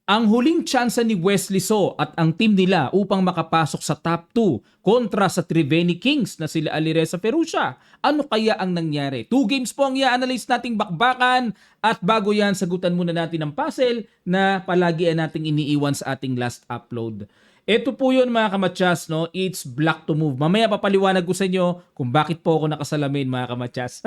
Ang huling tsansa ni Wesley So at ang team nila upang makapasok sa top 2 kontra sa Triveni Kings na sila Alireza Ferrucia. Ano kaya ang nangyari? 2 games po ang i-analyze nating bakbakan at bago yan, sagutan muna natin ang puzzle na palagi nating iniiwan sa ating last upload. Ito po yun mga kamatsas, no? It's black to move. Mamaya papaliwanag ko sa inyo kung bakit po ako nakasalamin mga kamatsas.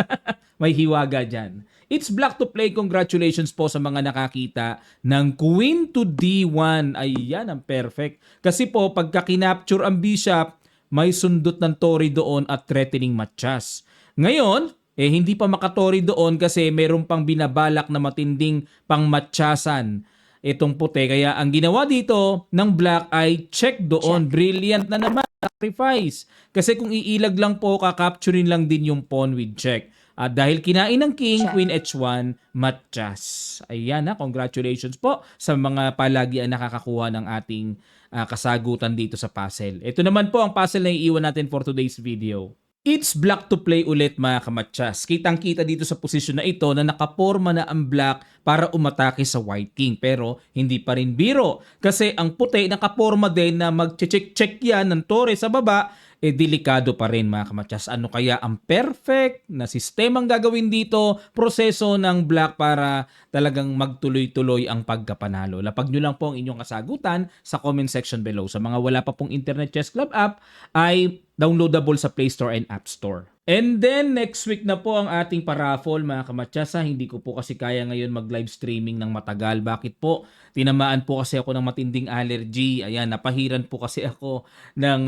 May hiwaga dyan. It's black to play. Congratulations po sa mga nakakita ng Queen to D1. Ayan, ang perfect. Kasi po, pagka kinapture ang Bishop, may sundot ng Tori doon at threatening matsas. Ngayon, hindi pa makatori doon kasi meron pang binabalak na matinding pangmatsasan itong puti. Kaya ang ginawa dito ng black ay check doon. Brilliant na naman. Sacrifice. Kasi kung iilag lang po, kakapturin lang din yung pawn with check. At dahil kinain ng king, queen h1, matchas. Ayan na, congratulations po sa mga palagi ang nakakakuha ng ating kasagutan dito sa puzzle. Ito naman po ang puzzle na iiwan natin for today's video. It's black to play ulit mga kamatsas. Kitang-kita dito sa posisyon na ito na nakaporma na ang black para umatake sa white king. Pero hindi pa rin biro. Kasi ang puti nakaporma din na mag-check-check yan ng tore sa baba, delikado pa rin mga kamatsas. Ano kaya ang perfect na sistemang gagawin dito, proseso ng black para talagang magtuloy-tuloy ang pagkapanalo? Lapag nyo lang po ang inyong kasagutan sa comment section below. Sa mga wala pa pong Internet Chess Club app, ay downloadable sa Play Store and App Store. And then, next week na po ang ating paraffle, mga kamatsasa. Hindi ko po kasi kaya ngayon mag-live streaming ng matagal. Bakit po? Tinamaan po kasi ako ng matinding allergy. Ayan, napahiran po kasi ako ng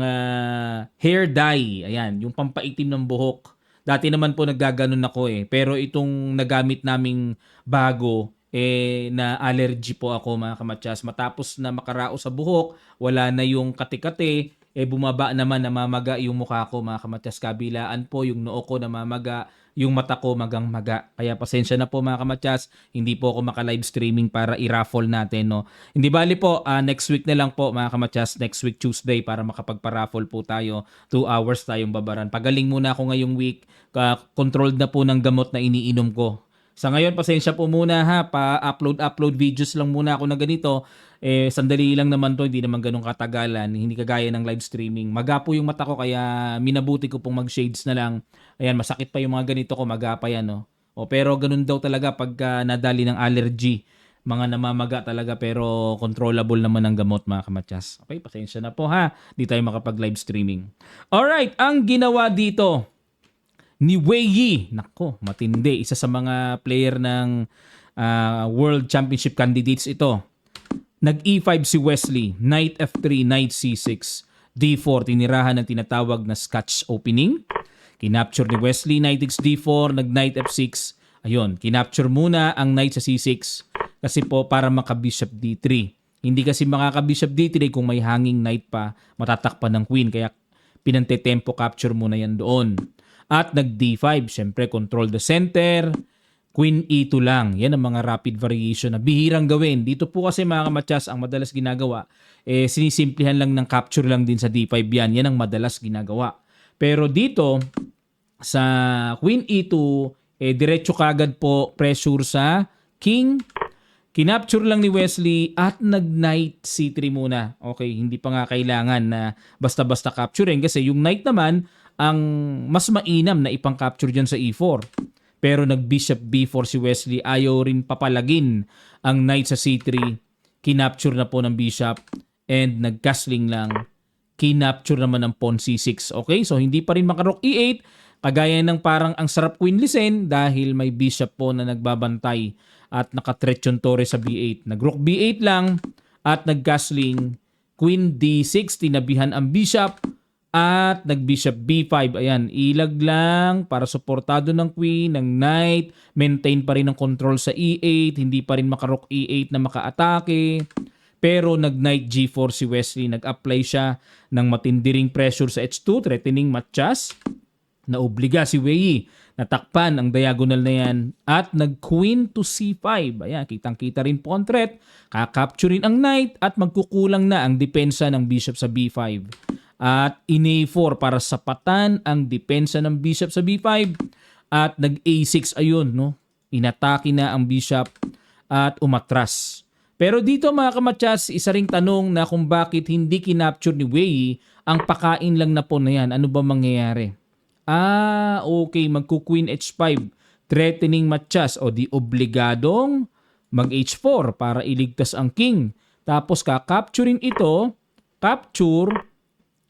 hair dye. Ayan, yung pampaitim ng buhok. Dati naman po naggaganon ako Pero itong nagamit naming bago, na allergy po ako mga kamatsas. Matapos na makarao sa buhok, wala na yung kati-kati, bumaba naman, namamaga yung mukha ko mga kamatsas. Kabilaan po yung noo ko namamaga, yung mata ko magang-maga. Kaya pasensya na po mga kamatsas, hindi po ako maka-live streaming para i-raffle natin. No? Hindi bali po, next week na lang po mga kamatsas, next week Tuesday para makapagpa-raffle po tayo. 2 hours tayong babaran. Pagaling muna ako ngayong week, controlled na po ng gamot na iniinom ko. Sa ngayon, pasensya po muna ha, pa-upload videos lang muna ako na ganito. Sandali lang naman to, hindi naman ganun katagalan, hindi kagaya ng live streaming. Maga po yung mata ko kaya minabuti ko pong mag-shades na lang. Ayan, masakit pa yung mga ganito ko, maga pa yan. No? Pero ganun daw talaga pag nadali ng allergy. Mga namamaga talaga pero controllable naman ang gamot mga kamatsas. Okay, pasensya na po ha, di tayo makapag-live streaming. Alright, ang ginawa dito ni Wei Yi. Nako, matindi. Isa sa mga player ng World Championship candidates ito. Nag-E5 si Wesley. Knight F3, Knight C6. D4, tinirahan ng tinatawag na Scotch opening. Kinapture ni Wesley, Knight X D4, nag-Knight F6. Ayun, kinapture muna ang Knight sa C6. Kasi po para maka-Bishop D3. Hindi kasi makaka-Bishop D3 kung may hanging Knight pa, matatakpan ng Queen. Kaya pinante-tempo capture muna yan doon. At nag-D5, syempre control the center, Queen E2 lang. Yan ang mga rapid variation na bihirang gawin. Dito po kasi mga kamatsas, ang madalas ginagawa, sinisimplihan lang ng capture lang din sa D5 yan. Yan ang madalas ginagawa. Pero dito, sa Queen E2, diretso kagad po pressure sa King. Kinapture lang ni Wesley at nag-Knight C3 muna. Okay, hindi pa nga kailangan na basta-basta capturing kasi yung Knight naman, ang mas mainam na ipang-capture dyan sa E4. Pero nag-Bishop B4 si Wesley. Ayaw rin papalagin ang Knight sa C3. Kinapture na po ng Bishop. And nag-castling lang. Kinapture naman ng Pawn C6. Okay, so hindi pa rin maka-Rook E8. Kagaya ng parang ang sarap Queen listen dahil may Bishop po na nagbabantay. At nakatret yung Torre sa B8. Nag-Rook B8 lang. At nag-castling. Queen D6. Tinabihan ang Bishop. At nag-Bishop B5. Ayan, ilag lang para suportado ng Queen, ng Knight. Maintain pa rin ang control sa E8. Hindi pa rin maka-Rook E8 na maka-atake. Pero nag-Knight G4 si Wesley. Nag-apply siya ng matindi ring pressure sa H2, threatening matchas. Naobliga si Wei. Natakpan ang diagonal na yan. At nag-Queen to C5. Ayan, kitang-kita rin po ang threat. Kakapturin ang Knight at magkukulang na ang depensa ng Bishop sa B5. At in-A4 para sapatan ang depensa ng Bishop sa B5. At nag-A6 ayun, no? Inatake na ang Bishop at umatras. Pero dito mga kamatsas, isa ring tanong na kung bakit hindi kinapture ni Wei ang pakain lang na pawn na yan. Ano ba mangyayari? Okay. Magku-queen h5. Threatening matyas o di obligadong mag h4 para iligtas ang king. Tapos kakapturein ito, capture,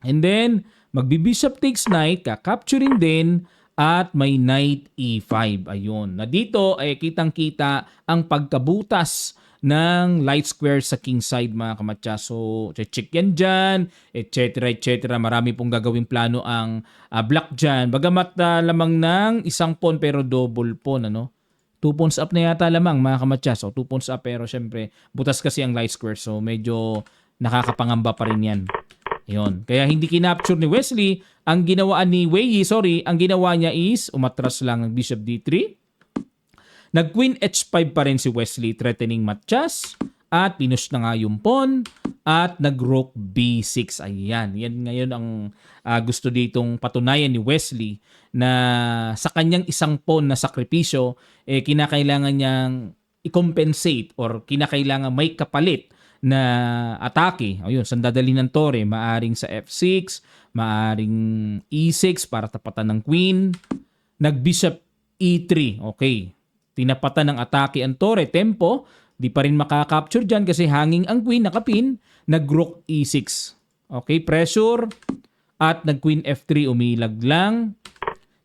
and then magbi-bishop takes knight, kakapturein din, at may knight e5. Ayun. Na dito ay kitang-kita ang pagkabutas ng light square sa king side mga kamatsa. So, check yan dyan, etc. Marami pong gagawing plano ang black dyan. Bagamat lamang ng isang pawn pero double pawn, ano? 2 pawns up na yata lamang mga kamatsa. So 2 pawns up pero syempre butas kasi ang light square. So medyo nakakapangamba pa rin yan. Ayun. Kaya hindi kinapture ni Wesley. Ang ginawa ni Wei, ang ginawa niya is umatras lang ng bishop d3. Nag-queen h5 pa rin si Wesley, threatening matyas. At pinush na nga yung pawn. At nag-rook b6. Ayan. Yan ngayon ang gusto ditong patunayan ni Wesley na sa kanyang isang pawn na sakripisyo, kinakailangan niyang i-compensate or kinakailangan may kapalit na atake. Ayun, sandadali ng tore. Maaring sa f6, maaring e6 para tapatan ng queen. Nag-bishop e3. Okay. Tinapatan ng atake ang tore. Tempo. Di pa rin makakapture dyan kasi hanging ang queen, nakapin. Nag-rook e6. Okay, pressure. At nag-queen f3, umilag lang.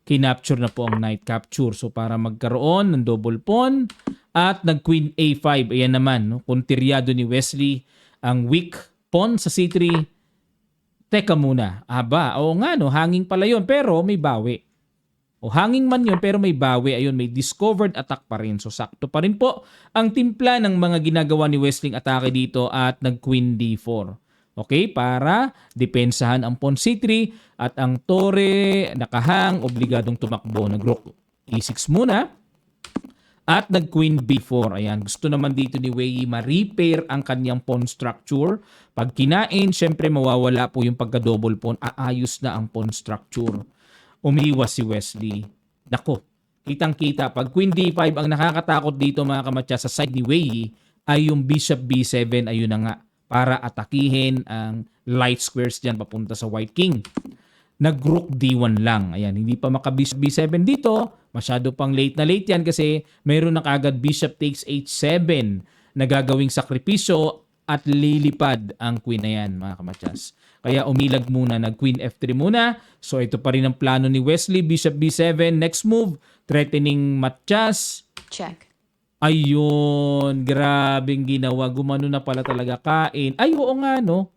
Kinapture na po ang knight capture. So para magkaroon ng double pawn. At nag-queen a5. Ayan naman, no? Kontiryado ni Wesley ang weak pawn sa c3. Teka muna. Aba, oo nga no, hanging pala yun. Pero may bawi. O hanging man yun pero may bawi. Ayun, may discovered attack pa rin. So sakto pa rin po ang timpla ng mga ginagawa ni Wesley atake dito at nag-queen d4. Okay, para depensahan ang pawn c3 at ang tore nakahang, obligadong tumakbo. Nag-rook e6 muna at nag-queen b4. Ayan, gusto naman dito ni Wei ma-repair ang kanyang pawn structure. Pag kinain, syempre mawawala po yung pagka-double pawn. Aayos na ang pawn structure. Umiwas si Wesley. Nako, kitang-kita. Pag queen d5, ang nakakatakot dito mga kamatya sa side ni Wei ay yung bishop b7. Ayun na nga, para atakihin ang light squares dyan papunta sa white king. Nag-rook d1 lang. Ayan, hindi pa maka-bishop b7 dito. Masyado pang late na late yan kasi mayroon na kagad bishop takes h7 na gagawing sakripisyo at lilipad ang queen na yan mga kamatyas. Kaya umilag muna, nag-queen f3 muna. So ito pa rin ang plano ni Wesley, bishop b7. Next move, threatening matyas. Check. Ayun, grabing ginawa. Gumano na pala talaga kain. Ay, oo nga, no?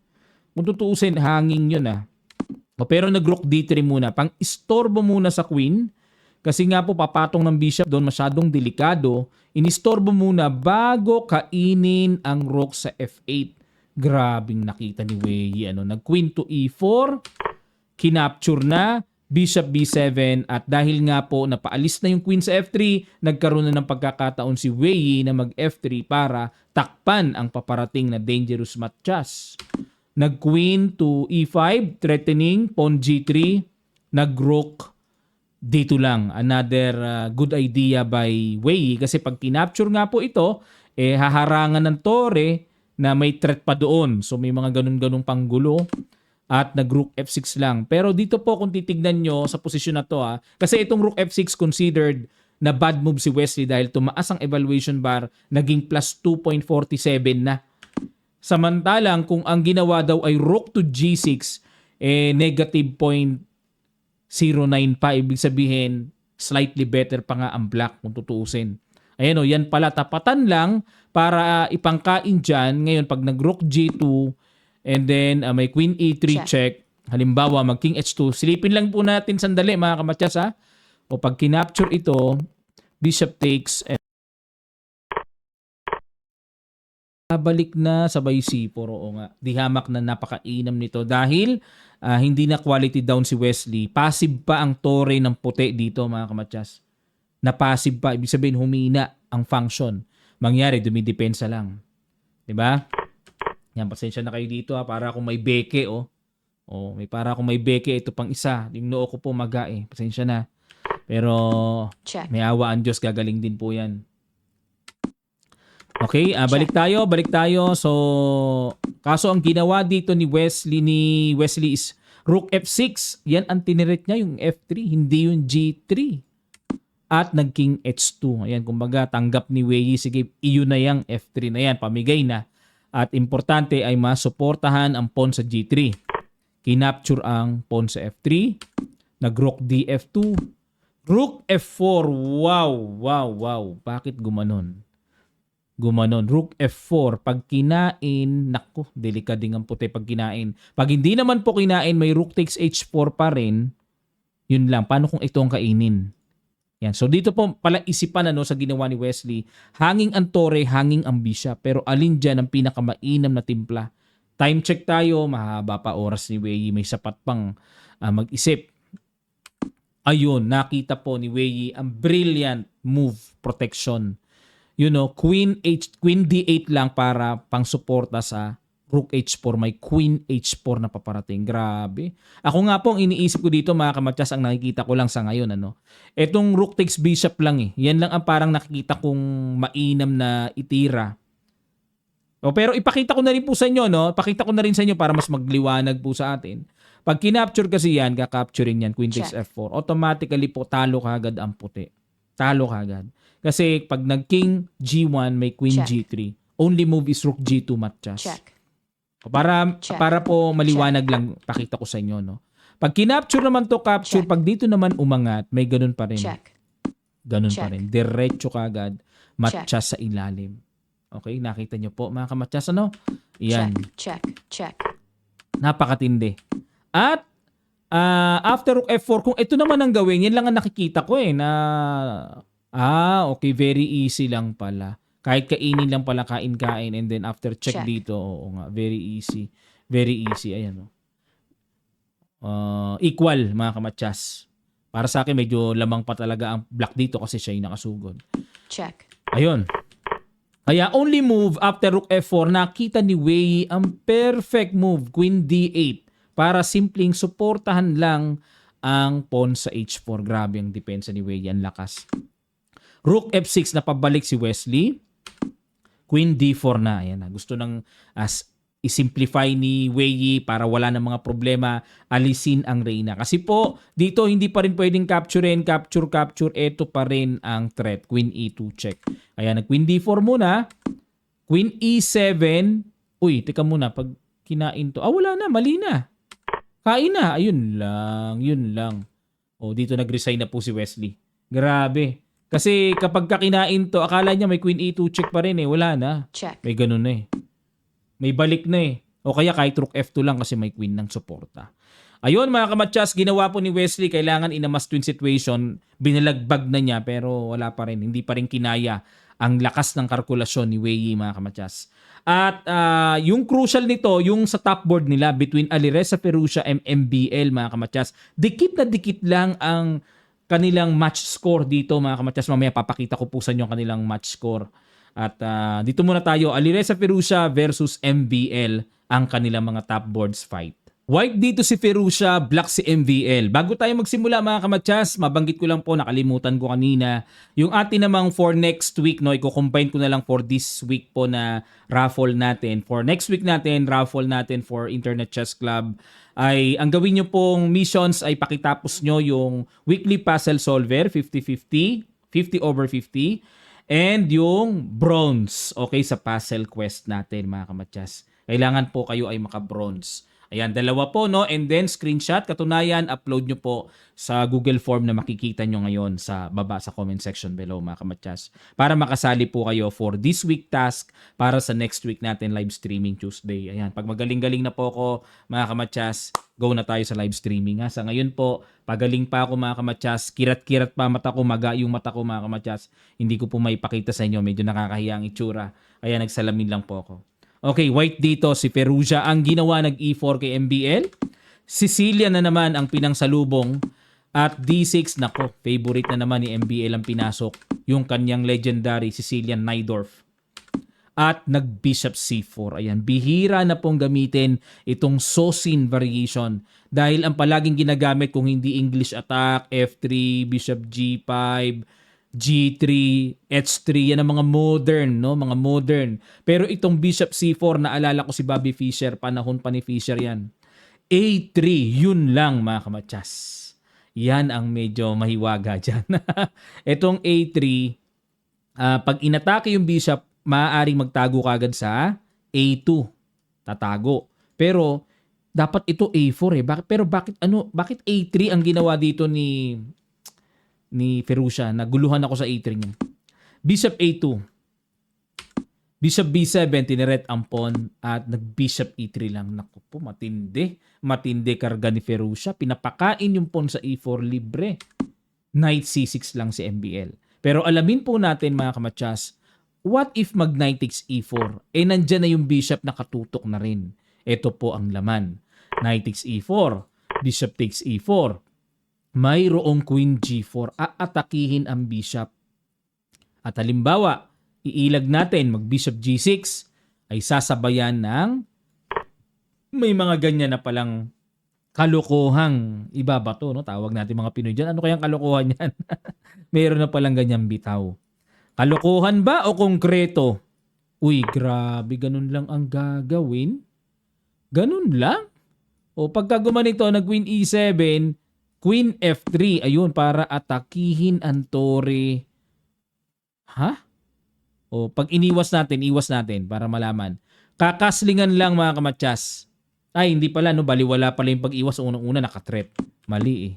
Kung tutuusin, hanging yun, ah. Pero nag-rook d3 muna. Pang-istorbo muna sa queen. Kasi nga po, papatong ng bishop doon, masyadong delikado. Inistorbo muna bago kainin ang rook sa f8. Grabing nakita ni Wei. Ano? Nag-queen to e4. Kinapture na. Bishop b7 at dahil nga po napaalis na yung queen sa f3, nagkaroon na ng pagkakataon si Wei na mag f3 para takpan ang paparating na dangerous matyas. Nag-queen to e5, threatening, pawn g3, nag-rook dito lang. Another good idea by Wei kasi pag kinapture nga po ito, haharangan ng tore na may threat pa doon. So may mga ganun-ganung panggulo. At nag-rook f6 lang. Pero dito po kung titignan nyo sa posisyon na to kasi itong rook f6 considered na bad move si Wesley dahil tumaas ang evaluation bar, naging plus 2.47 na. Samantalang kung ang ginawa daw ay rook to g6, negative 0.09 pa. Ibig sabihin, slightly better pa nga ang black kung tutuusin. Ayan o, yan pala, tapatan lang para ipangkain dyan. Ngayon, pag nag-rook g2, and then may queen e3 check. Halimbawa, mag king h2. Silipin lang po natin sandali mga kamatyas ha. O pag kinapture ito, bishop takes. Balik na sabay c4. Oo nga. Di hamak na napakainam nito dahil hindi na quality down si Wesley. Passive pa ang tore ng puti dito mga kamatyas. Na passive pa. Ibig sabihin humina ang function. Mangyari, dumidepensa lang. Diba? Yan, pasensya na kayo dito para kung may beke may para kung may beke ito pang isa. Yung noo ko po maga Pasensya na. Pero check. May awa ang Diyos, gagaling din po yan. Okay, balik tayo. So, kaso ang ginawa dito ni Wesley is Rook F6. Yan ang tiniret niya, yung F3, hindi yung G3. At nag-King H2. Ayan, kumbaga tanggap ni Wei, sige, iyon na yung F3 na yan, pamigay na. At importante ay masuportahan ang pawn sa G3. Kinapture ang pawn sa F3. Nag-Rook DF2. Rook F4. Wow. Bakit gumanon? Rook F4. Pag kinain, naku, delikading ang puti pag kinain. Pag hindi naman po kinain, may Rook takes H4 pa rin. Yun lang. Paano kung ito ang kainin? Yan. So dito po pala isipan sa ginawa ni Wesley. Hanging ang tore, hanging ang bishop. Pero alin dyan ang pinakamainam na timpla? Time check tayo. Mahaba pa oras ni Wei. May sapat pang mag-isip. Ayun, nakita po ni Wei ang brilliant move, protection. Queen D8 lang para pang-suporta sa Rook H4. May Queen H4 na paparating. Grabe. Ako nga po, ang iniisip ko dito, mga kamatyas, ang nakikita ko lang sa ngayon. Etong Rook takes Bishop lang eh. Yan lang ang parang nakikita kong mainam na itira. Pero ipakita ko na rin po sa inyo, Ipakita ko na rin sa inyo para mas magliwanag po sa atin. Pag kinapture kasi yan, kakapturing yan, Queen takes F4, automatically po talo kagad ang puti. Talo kagad. Kasi pag nag-King G1, may Queen G3. Only move is Rook G2 matchas. Para po maliwanag lang, pakita ko sa inyo, Pag kinapture naman to, capture, pag dito naman umangat, may ganun pa rin. Ganun pa rin. Diretso kagad, matchas sa ilalim. Okay, nakita nyo po, mga kamatchas, Yan. Check. Napakatindi. At after Rook F4, kung ito naman ang gawin, yan lang ang nakikita ko na okay, very easy lang pala. Kahit kainin lang pala, kain-kain, and then after check dito, oo nga, very easy. Very easy, ayan. Equal, mga kamatsas. Para sa akin, medyo lamang pa talaga ang black dito kasi siya yung nakasugod. Ayun. Kaya only move after Rook F4, nakita ni Wei ang perfect move, Queen D8, para simpleng suportahan lang ang pawn sa H4. Grabe ang depensa ni Wei, ang lakas. Rook F6 na pabalik si Wesley. Queen D4 na. Ayan na. Gusto nang i-simplify ni Wei para wala ng mga problema. Alisin ang Reyna. Kasi po, dito hindi pa rin pwedeng capturein. Capture. Ito pa rin ang threat. Queen E2 check. Ayan, Queen D4 muna. Queen E7. Uy, teka muna. Pag kinain to. Wala na. Mali na. Kain na. Ayun lang. Dito nag-resign na po si Wesley. Grabe. Kasi kapag kinain to, akala niya may Queen E2 check pa rin Wala na. May ganun na May balik na O kaya kahit Rook F2 lang kasi may Queen ng suporta. Ayun, mga kamatsas, ginawa po ni Wesley. Kailangan in a must-win situation. Binalagbag na niya pero wala pa rin. Hindi pa rin kinaya ang lakas ng kalkulasyon ni Wei, mga kamatsas. At yung crucial nito, yung sa top board nila between Alireza Firouzja and MBL, mga kamatsas, dikit na dikit lang ang kanilang match score dito, mga kamatsas. Mamaya papakita ko po sa inyo ang kanilang match score. At dito muna tayo, Alireza Firouzja versus MBL, ang kanilang mga top boards fight. White dito si Firouzja, black si MBL. Bago tayo magsimula, mga kamatsas, mabanggit ko lang po, nakalimutan ko kanina, yung atin namang for next week, i-combine ko na lang for this week po na raffle natin. For next week natin, raffle natin for Internet Chess Club, ay ang gawin nyo pong missions ay pakitapos nyo yung weekly puzzle solver, 50-50, 50 over 50, and yung bronze, okay, sa puzzle quest natin, mga kamatsas. Kailangan po kayo ay maka-bronze. Ayan, dalawa po, and then screenshot, katunayan, upload nyo po sa Google Form na makikita nyo ngayon sa baba sa comment section below, mga kamatsas, para makasali po kayo for this week task para sa next week natin live streaming Tuesday. Ayan, pag magaling-galing na po ako, mga kamatsas, go na tayo sa live streaming. Sa ngayon po, pagaling pa ako, mga kamatsas, kirat-kirat pa mata ko, maga yung mata ko, mga kamatsas, hindi ko po maipakita sa inyo, medyo nakakahiya ang itsura, kaya nagsalamin lang po ako. Okay, white dito, si Firouzja ang ginawa, nag-E4 kay MBL. Sicilian na naman ang pinangsalubong. At D6, nako, favorite na naman ni MBL ang pinasok. Yung kanyang legendary Sicilian Najdorf. At nag-Bishop C4. Ayan, bihira na pong gamitin itong Sosin variation. Dahil ang palaging ginagamit kung hindi English attack, F3, Bishop G5, G3, H3, yan ang mga modern, no? Mga modern. Pero itong Bishop C4, naalala ko si Bobby Fischer, panahon pa ni Fischer yan. A3, yun lang mga kamatsas. Yan ang medyo mahiwaga dyan. Itong A3, pag inatake yung bishop, maaaring magtago kagad sa A2. Tatago. Pero dapat ito A4 eh. Bakit A3 ang ginawa dito ni Ferruccia? Naguluhan ako sa A3 niya. Bishop A2. Bishop B7, tineret ang pawn at nag-bishop E3 lang. Naku po, matindi. Matindi karga ni Ferruccia. Pinapakain yung pawn sa E4 libre. Knight C6 lang si MBL. Pero alamin po natin mga kamatsas, what if mag-knight takes E4? Nandyan na yung bishop nakatutok na rin. Ito po ang laman. Knight takes E4. Bishop takes E4. Mayroong queen G4. Aatakihin ang bishop. At halimbawa, iilag natin mag-bishop G6 ay sasabayan ng may mga ganyan na palang kalokohang ibabato, no? Tawag natin mga Pinoy dyan. Ano kayang kalokohan yan? Meron na palang ganyan bitaw. Kalokohan ba o konkreto? Uy, grabe, ganun lang ang gagawin? Ganun lang? O pagka gumanito, nag-queen E7, queen F3, ayun, para atakihin ang tore. Ha? O pag iwas natin para malaman. Kakaslingan lang mga kamatsas. Ay, hindi pala, no? Baliwala pala yung pag-iwas. Unang-una, nakatrep. Mali eh.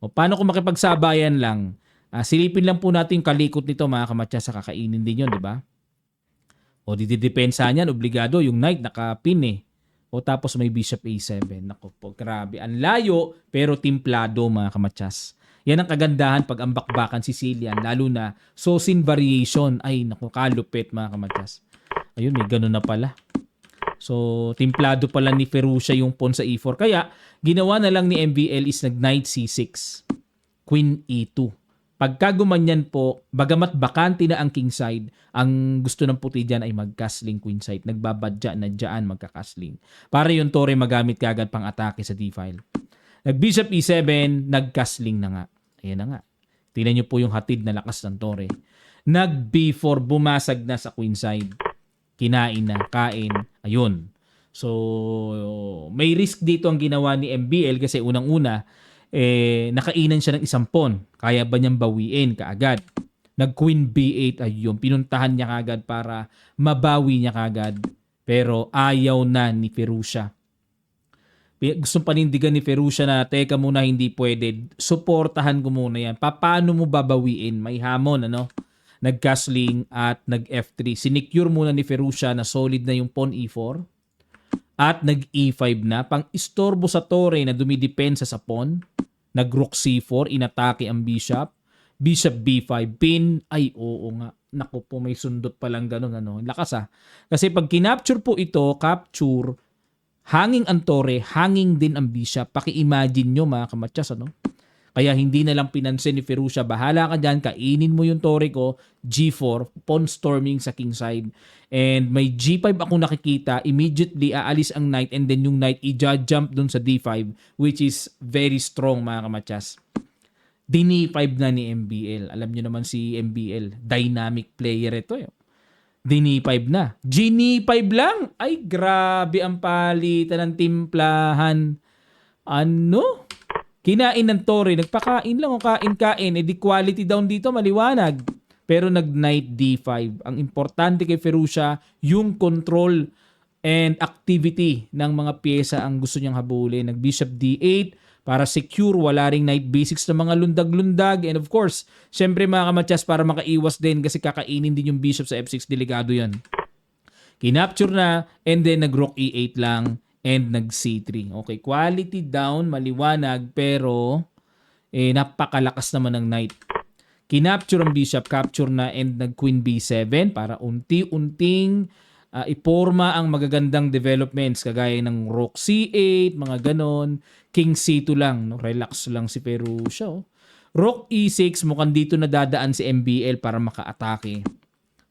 O paano kung makipagsabayan lang? Silipin lang po natin yung kalikot nito mga kamatsas sa kakainin din yun, di ba? O didepensa niyan, obligado, yung knight nakapin eh. O tapos may bishop A7. Naku po, grabe. Ang layo, pero timplado mga kamatsas. Yan ang kagandahan pag ang bakbakan Sicilian, lalo na Sosin variation. Ay, naku, kalupit mga kamatsas. Ayun, may ganun na pala. So, timplado pala ni Ferruccia yung pawn sa E4. Kaya, ginawa na lang ni MBL is nag-knight C6. Queen E2. Pagka gumanyan po, bagamat bakante na ang king side, ang gusto ng puti dyan ay mag-castling queen side. Nagbabadya na dyan magka-castling. Para yung tore magamit kagad pang atake sa D-file. Nag-bishop E7, nag-castling na nga. Ayan na nga. Tingnan nyo po yung hatid na lakas ng tore. Nag-B4, bumasag na sa queen side. Kinain na, kain. Ayun. So, may risk dito ang ginawa ni MBL kasi unang-una, nakainan siya ng isang pawn. Kaya ba niyang bawiin kaagad? Nag-queen B8, ayun. Pinuntahan niya kaagad para mabawi niya kaagad. Pero ayaw na ni Ferruccia. Gusto panindigan ni Ferruccia na teka muna, hindi pwede. Suportahan ko muna yan. Paano mo babawiin? May hamon, ano? Nag-castling at nag-F3. Sinecure muna ni Ferruccia na solid na yung pawn E4. At nag-E5 na. Pang-istorbo sa tore na dumidepensa sa pawn. Nag-rook C4. Inatake ang bishop. Bishop B5. Pin. Ay, oo nga. Naku po, may sundot palang ganun. Ano? Lakas ah. Kasi pag kinapture po ito, capture, hanging ang tore, hanging din ang bishop. Paki-imagine nyo mga kamatsas, ano? Kaya hindi na lang pinansin ni Ferruccia, bahala ka dyan, kainin mo yung tore ko, G4, pawn storming sa king side. And may G5 ako nakikita, immediately aalis ang knight and then yung knight i-jump dun sa D5, which is very strong mga kamatsas. Dini5 na ni MBL. Alam nyo naman si MBL, dynamic player ito. Dini5 na. Gini5 lang? Ay, grabe ang palitan ng timplahan. Ano? Kinain ng tore, nagpakain lang o kain-kain, di quality down dito, maliwanag. Pero nag-knight D5. Ang importante kay Ferruccia, yung control and activity ng mga pyesa ang gusto niyang habulin. Nag-bishop D8 para secure, wala ring knight B6 na mga lundag-lundag. And of course, syempre mga kamatsas para makaiwas din kasi kakainin din yung bishop sa F6, delikado yan. Kinapture na and then nag-rook E8 lang. And nag-C3. Okay, quality down, maliwanag, pero napakalakas naman ng knight. Kinapture ang bishop, capture na, and nag-queen B7 para unti-unting iporma ang magagandang developments kagaya ng rook C8, mga ganon. King C2 lang, no? Relax lang si Ferruccia. Rook E6, mukhang dito na dadaan si MBL para maka-atake.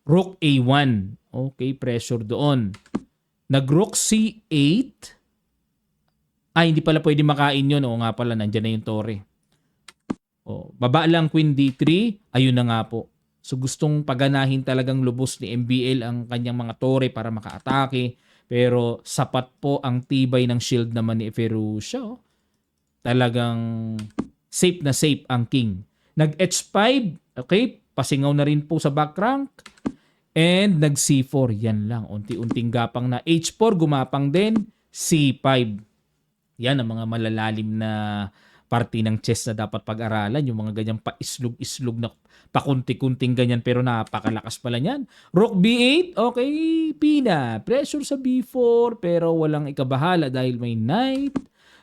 Rook A1. Okay, pressure doon. Nag-rook C8. Ay, hindi pala pwede makain yun. Oo nga pala, nandyan na yung tore. Baba lang Queen D3, ayun na nga po. So gustong paganahin talagang lubos ni MBL ang kanyang mga tore para makaatake. Pero sapat po ang tibay ng shield naman ni Ferruccio. Talagang safe na safe ang king. Nag-H5, okay, pasingaw na rin po sa back rank. And nag-C4, yan lang. Unti-unting gapang na. H4, gumapang din. C5. Yan ang mga malalalim na parte ng chess na dapat pag-aralan. Yung mga ganyang paislog-islog na pakunti-kunting ganyan pero napakalakas pala niyan. Rook B8, okay, Pina. Pressure sa B4 pero walang ikabahala dahil may knight.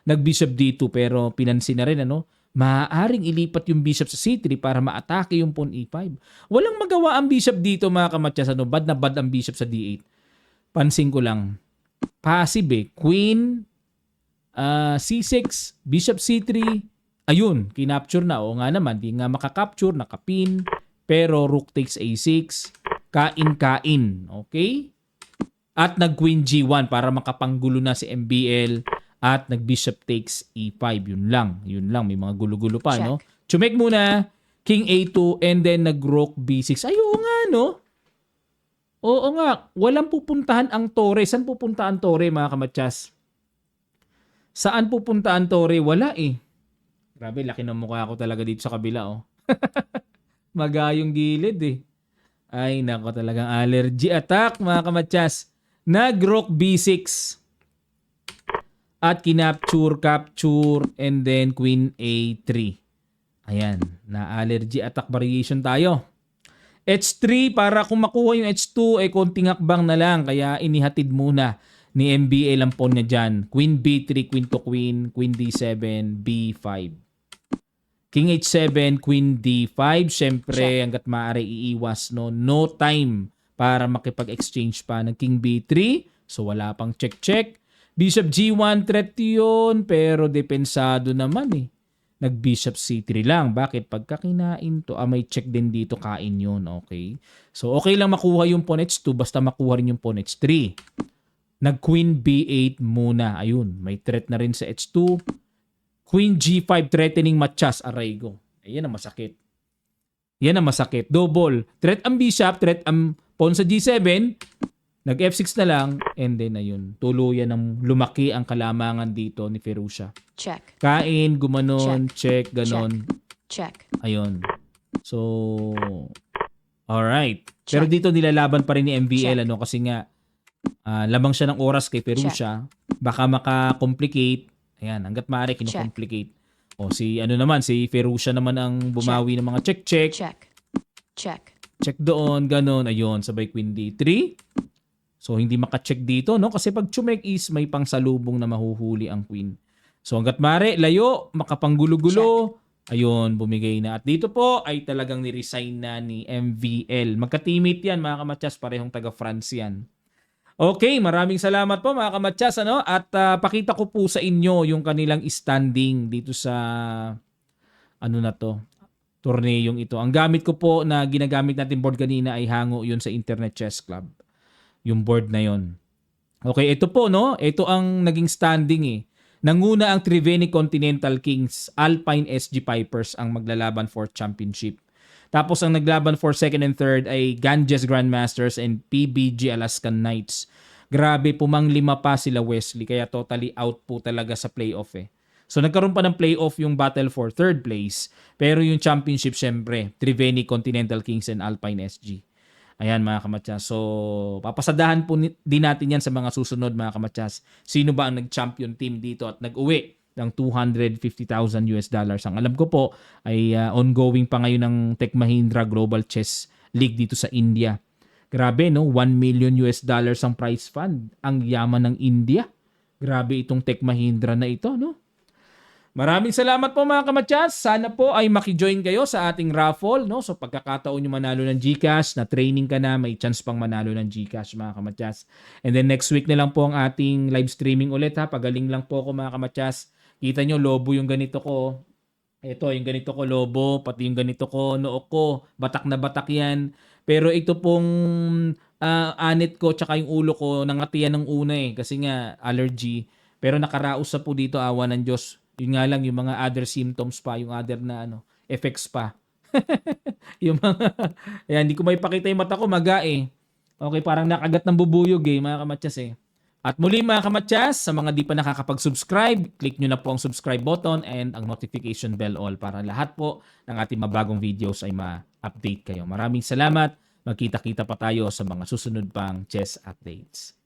Nag-bishop D2 pero pinansin na rin maaaring ilipat yung bishop sa C3 para maatake yung pawn E5. Walang magawa ang bishop dito mga kamatyas. Bad na bad ang bishop sa D8. Pansin ko lang. Passive Queen C6, bishop C3. Ayun, kinapture na. O nga naman, di nga makakapture, nakapin. Pero rook takes A6. Kain-kain. Okay? At nag-queen G1 para makapanggulo na si MBL. At nag-bishop takes E5. Yun lang. May mga gulo-gulo pa, no? Chumek muna. King A2 and then nag-rook B6. Ay, oo nga, no? Oo nga. Walang pupuntahan ang tore. Saan pupunta ang tore, mga kamatyas? Saan pupunta ang tore? Wala eh. Grabe, laki ng mukha ko talaga dito sa kabila, oh. Magayong gilid eh. Ay, nako, talagang allergy attack, mga kamatyas. Nag-rook B6. At capture, and then queen A3. Ayan, na-allergy attack variation tayo. H3, para kung makuha yung H2, konting hakbang na lang. Kaya inihatid muna ni MBL ang pawn niya dyan. Queen B3, queen to queen, queen D7, B5. King H7, queen D5. Siyempre, hanggat maaari iiwas, no time para makipag-exchange pa ng king B3. So, wala pang check-check. Bishop G1, threat yun, pero depensado naman eh. Nag-bishop C3 lang. Bakit? Pagka kinain to, may check din dito, kain yun, okay? So, okay lang makuha yung pawn H2, basta makuha rin yung pawn H3. Nag-queen B8 muna. Ayun, may threat na rin sa H2. Queen G5, threatening Matias, aray go. Yan ang masakit. Double. Threat ang bishop, threat ang pawn sa G7. Nag-F6 na lang, and then ayun, tuluyan ng lumaki ang kalamangan dito ni Ferruccio. Check. Kain, gumanon, check, ganon. Check. Ayun. So, alright. Pero dito nilalaban pa rin ni MBL, kasi nga, lamang siya ng oras kay Ferruccio. Baka maka-complicate. Ayan, hanggat maaari, kino-complicate. O si Ferruccio naman ang bumawi ng mga check-check. Check doon, ganon. Ayun, sabay queen D3. So, hindi maka-check dito, Kasi pag chumek is may pangsalubong na mahuhuli ang queen. So, hanggat maaari, layo, makapanggulo-gulo. Ayun, bumigay na. At dito po ay talagang ni-resign na ni MVL. Magka-teammate yan, mga kamatyas. Parehong taga-France yan. Okay, maraming salamat po, mga kamatyas. At pakita ko po sa inyo yung kanilang standing dito sa torneyong ito. Ang gamit ko po na ginagamit natin board kanina ay hango yun sa Internet Chess Club. Yung board na yon. Okay, ito po, Ito ang naging standing Nanguna ang Triveni Continental Kings, Alpine SG Pipers ang maglalaban for championship. Tapos ang naglaban for second and third ay Ganges Grandmasters and PBG Alaskan Knights. Grabe, pumanglima pa sila Wesley, kaya totally out po talaga sa playoff So nagkaroon pa ng playoff yung battle for third place, pero yung championship syempre, Triveni Continental Kings and Alpine SG. Ayan, mga kamatyas. So, papasadahan po din natin yan sa mga susunod, mga kamatyas. Sino ba ang nag-champion team dito at nag-uwi ng $250,000 US. Ang alam ko po ay ongoing pa ngayon ng Tech Mahindra Global Chess League dito sa India. Grabe, $1 million US ang prize fund. Ang yaman ng India. Grabe itong Tech Mahindra na ito, Maraming salamat po, mga kamatyas. Sana po ay makijoin kayo sa ating raffle, So pagkakataon nyo manalo ng GCash, na training ka na, may chance pang manalo ng GCash, mga kamatyas. And then next week na lang po ang ating live streaming ulit, Pagaling lang po ako, mga kamatyas. Kita nyo, lobo yung ganito ko. Ito, yung ganito ko, lobo. Pati yung ganito ko, noo ko. Batak na batak yan. Pero ito pong anit ko, tsaka yung ulo ko, nangatiyan ng una kasi nga allergy. Pero nakaraos sa po dito, awa ng Diyos. Yun nga lang, yung mga other symptoms pa, yung other na effects pa. Yung mga, ayan, hindi ko may pakita yung mata ko, maga eh. Okay, parang nakagat ng bubuyog eh, mga kamatsas eh. At muli mga kamatsas, sa mga di pa nakakapag-subscribe, click nyo na po ang subscribe button and ang notification bell all para lahat po ng ating mabagong videos ay ma-update kayo. Maraming salamat. Magkita-kita pa tayo sa mga susunod pang chess updates.